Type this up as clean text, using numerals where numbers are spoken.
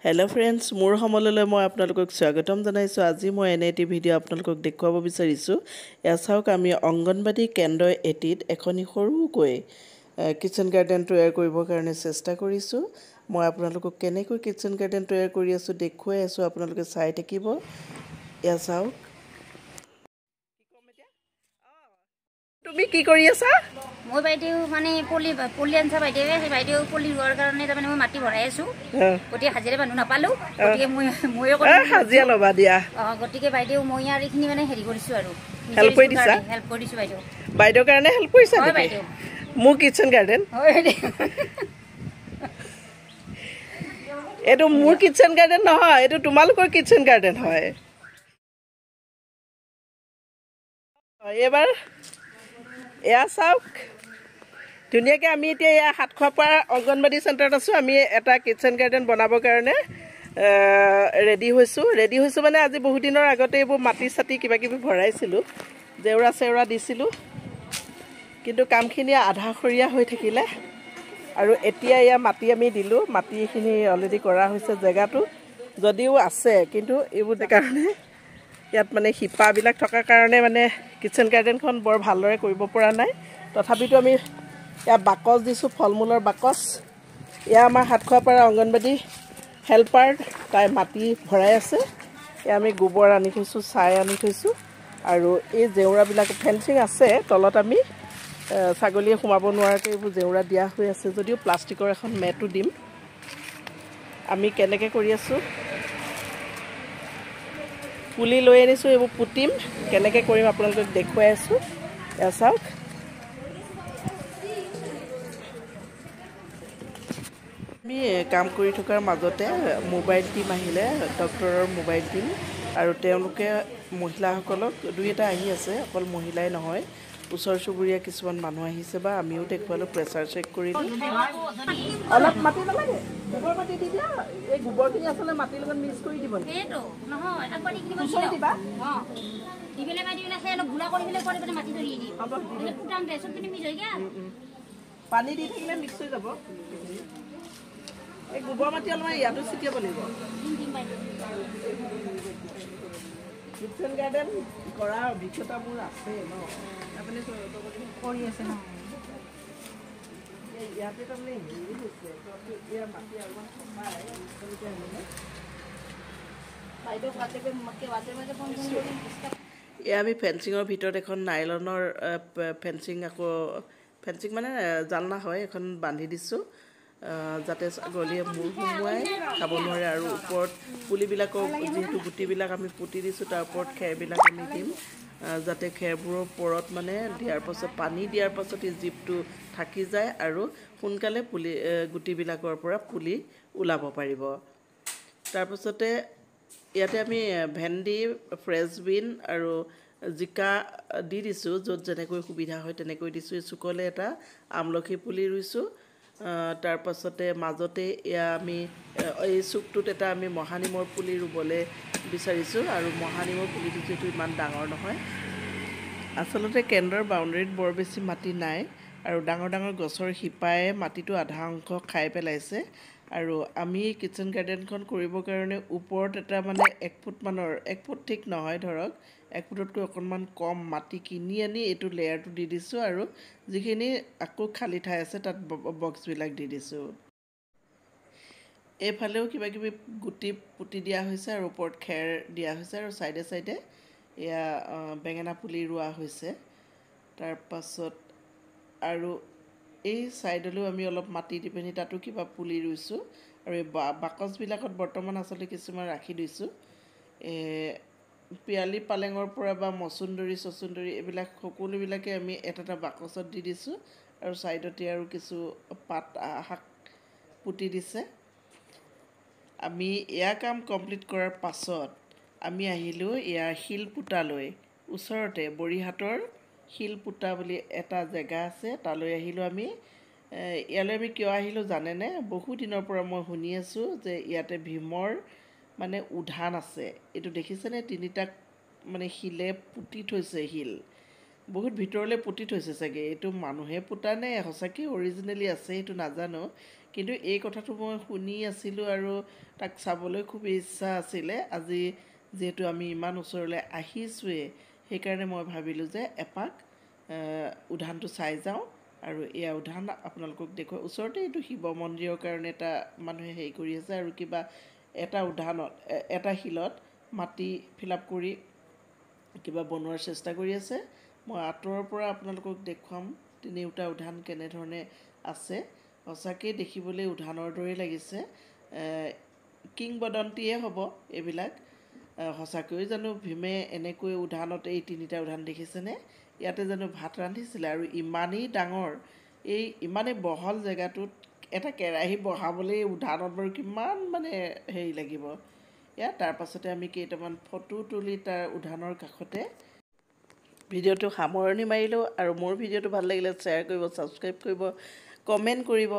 hello friends मोर समलলৈ মই আপোনালোকক স্বাগতম জনাইছো আজি মই এনে এটি ভিডিও আপোনালোকক দেখুৱাব বিচাৰিছো এয়া চাওক আমি অংগনবাদী কেন্দ্ৰ এটিত এখনি সৰুকৈ কিচেন গাৰ্ডেন তৈয়াৰ কৰিবৰ কাৰণে চেষ্টা কৰিছো মই আপোনালোকক কেনেকৈ কিচেন গাৰ্ডেন তৈয়াৰ কৰি আছো দেখুৱাই আছো আপোনালোকে চাই থাকিব এয়া চাওক তুমি কি কৰি আছা মই বাইদেউ মানে পলি আনছা বাইদেউ সেই বাইদেউ পলি ৰোৱাৰ কাৰণে তাৰমানে মই মাটি ভৰাই আছো গতিকে হাজিৰা মানুহ নাপালো গতিকে মই হাজিৰা লবা দিয়া গতিকে বাইদেউ মই আৰু এইখিনি মানে হেৰি কৰিছো আৰু হেল্প কৰিছো বাইদেউ বাইদেউৰ কাৰণে হেল্প কৰিছা হয় বাইদেউ মোৰ কিচেন গাৰ্ডেন হয় বাইদেউ এটো মোৰ কিচেন গাৰ্ডেন নহয় এটো তোমালোকৰ কিচেন গাৰ্ডেন হয় এবাৰ এয়া চাওক দুনিয়াকে আমি এতিয়া এয়া হাতখোৱাপাৰ অংগনবাদী চেণ্টাৰত আছো আমি এটা কিচেন গাৰ্ডেন বনাবৰ কাৰণে ৰেডি হৈছো মানে আজি বহুত দিনৰ আগতে এইবোৰ মাটি ছাতি কিবা কিবি ভৰাইছিলো জেউৰা চেউৰা দিছিলো কিন্তু কামখিনি আধা খৰিয়া হৈ থাকিলে আৰু এতিয়া এয়া মাটি আমি দিলো মাটিখিনি অলৰেডি কৰা হৈছে জেগাটো যদিও আছে কিন্তু এইবোৰ কাৰণে ইয়াত মানে হিপাবিলাক থকাৰ কাৰণে মানে কিচেন গাৰ্ডেনখন বৰ ভালদৰে কৰিব পৰা নাই তথাপিতো আমি ইয়া বাকচ দিছো ফলমূলৰ বাকচ ইয়া আমাৰ হাতখোৱাপাৰা অংগনবাদী হেল্পাৰ তাই মাটি ভৰাই আছে ইয়া আমি গোবৰ আনি থৈছো ছাই আনি থৈছো আৰু এই জেউৰাবিলাক ফেন্সিং আছে তলত আমি ছাগলীয়ে সোমাব নোৱাৰাকৈ এইবোৰ জেউৰা দিয়া হৈ আছে যদিও প্লাষ্টিকৰ এখন মেটো দিম আমি কেনেকৈ কৰি আছো পুলি লৈ আনিছো এইবোৰ পুটিম কেনেকৈ কৰিম আপোনালোকক দেখুৱাই আছো এয়া চাওক আমি কাম কৰি থকাৰ মাজতে মোবাইল টিম আহিলে ডক্টৰৰ মোবাইল টিম আৰু তেওঁলোকে মহিলাসকলক দুই এটা আহি আছে অকল মহিলাই নহয় ওচৰ চুবুৰীয়া কিছুমান মানুহ আহিছে বা আমিও দেখুৱালো প্ৰেছাৰ চেক কৰিলো অলপ মাটি নালাগে গোবৰ মাটি দি দিয়া এই গোবৰখিনি আচলতে মাটিৰ লগত মিক্স কৰি দিব সেইটো নহয় এটা পাৰি কিবা দিবা দিবেলে মাটি বিনা সেই অলপ গুলা কৰি দিলে কৰি মানে মাটি ধৰি দি হ'ব দিলে পুটাম দে সব কিনি মিক্স হৈ গয়া পানী দি থাকিলে মিক্স হৈ যাব এই গোবৰ মাটি অলপ ইয়াতো ছিটিয়াব লাগিব কিচেন গাৰ্ডেন কৰা অভিজ্ঞতা মোৰ আছে ন আপুনি কৰি আছে ন ইয়াতে তাৰমানে হেৰি হৈছে ইয়াৰ মাটি অলপমান কমাই এয়া আমি ফেন্সিঙৰ ভিতৰত এখন নাইলনৰ ফেন্সিং আকৌ ফেন্সিং মানে জালনা হয় এখন বান্ধি দিছোঁ যাতে ছাগলীয়ে মূৰ সোমোৱাই খাব নোৱাৰে আৰু ওপৰত পুলিবিলাকৰ যিহেতু গুটিবিলাক আমি পুতি দিছোঁ তাৰ ওপৰত খেৰবিলাক আমি দিম যাতে খেৰবোৰৰ ওপৰত মানে দিয়াৰ পাছত পানী দিয়াৰ পাছত এই জীপটো থাকি যায় আৰু সোনকালে পুলি গুটিবিলাকৰ পৰা পুলি ওলাব পাৰিব তাৰপাছতে ইয়াতে আমি ভেন্দি ফ্ৰেঞ্চ বিন আৰু জিকা দি দিছোঁ য'ত যেনেকৈ সুবিধা হয় তেনেকৈ দিছোঁ এই চুকলে এটা আমলখি পুলি ৰুইছোঁ তাৰ পাছতে মাজতে এয়া আমি এই চুকটোত এটা আমি মহানিমৰ পুলি ৰুবলৈ বিচাৰিছোঁ আৰু মহানিমৰ পুলিটো যিটো ইমান ডাঙৰ নহয় আচলতে কেন্দ্ৰৰ বাউণ্ডেৰীত বৰ বেছি মাটি নাই আৰু ডাঙৰ ডাঙৰ গছৰ শিপাই মাটিটো আধা অংশ খাই পেলাইছে আৰু আমি কিচেন গাৰ্ডেনখন কৰিবৰ কাৰণে ওপৰত এটা মানে 1 ফুট মানৰ 1 ফুট ঠিক নহয় ধৰক 1 ফুটতকৈ অকণমান কম মাটি কিনি আনি এইটো লেয়াৰটো দি দিছোঁ আৰু যিখিনি আকৌ খালী ঠাই আছে তাত বক্সবিলাক দি দিছোঁ এইফালেও কিবা কিবি গুটি পুতি দিয়া হৈছে আৰু ওপৰত খেৰ দিয়া হৈছে আৰু সাইডে সাইডে এয়া বেঙেনা পুলি ৰোৱা হৈছে তাৰ পাছত আৰু এই সাইডলৈও আমি অলপ মাটি দি পিনি তাতো কিবা পুলি ৰুইছোঁ আৰু এই বাকচবিলাকত বৰ্তমান আচলতে কিছুমান ৰাখি দিছোঁ পিয়ালি পালেঙৰ পৰা বা মচুন্দৰী এইবিলাক সকলোবিলাকে আমি এটা বাকচত দি দিছোঁ আৰু সাইডতে আৰু কিছু পাত শাক পুতি দিছে আমি এয়া কাম কমপ্লিট কৰাৰ পাছত আমি আহিলোঁ ইয়াৰ শিলপুটালৈ ওচৰতে বৰিহাটৰ শিলপুটা বুলি এটা জেগা আছে তালৈ আহিলোঁ আমি ইয়ালৈ আমি কিয় আহিলোঁ জানেনে বহু দিনৰ পৰা মই শুনি আছোঁ যে ইয়াতে ভীমৰ মানে উধান আছে এইটো দেখিছেনে তিনিটা মানে শিলে পুতি থৈছে শিল বহুত ভিতৰলৈ পুতি থৈছে চাগে এইটো মানুহে পুতা নে সঁচাকৈ অৰিজিনেলি আছে এইটো নাজানো কিন্তু এই কথাটো মই শুনি আছিলোঁ আৰু তাক চাবলৈ খুব ইচ্ছা আছিলে আজি যিহেতু আমি ইমান ওচৰলৈ আহিছোঁৱেই সেইকাৰণে মই ভাবিলোঁ যে এপাক উধানটো চাই যাওঁ আৰু এয়া উধান আপোনালোকক দেখুৱাই ওচৰতে এইটো শিৱ মন্দিৰৰ কাৰণে এটা মানুহে হেৰি কৰি আছে আৰু কিবা এটা উধানত এটা শিলত মাটি ফিল আপ কৰি কিবা বনোৱাৰ চেষ্টা কৰি আছে মই আঁতৰৰ পৰা আপোনালোকক দেখুৱাম তিনিওটা উধান কেনেধৰণে আছে সঁচাকৈ দেখিবলৈ উধানৰ দৰেই লাগিছে কিংবদন্তিয়ে হ'ব এইবিলাক সঁচাকৈ জানো ভীমে এনেকৈ উধানত এই তিনিটা উধান দেখিছেনে ইয়াতে জানো ভাত ৰান্ধিছিলে আৰু ইমানেই ডাঙৰ এই ইমানেই বহল জেগাটোত এটা কেৰাহী বহাবলৈ উধানত বাৰু কিমান মানে হেৰি লাগিব ইয়াত তাৰ পাছতে আমি কেইটামান ফটো তুলি তাৰ উধানৰ কাষতে ভিডিঅ'টো সামৰণি মাৰিলোঁ আৰু মোৰ ভিডিঅ'টো ভাল লাগিলে শ্বেয়াৰ কৰিব ছাবস্ক্ৰাইব কৰিব কমেণ্ট কৰিব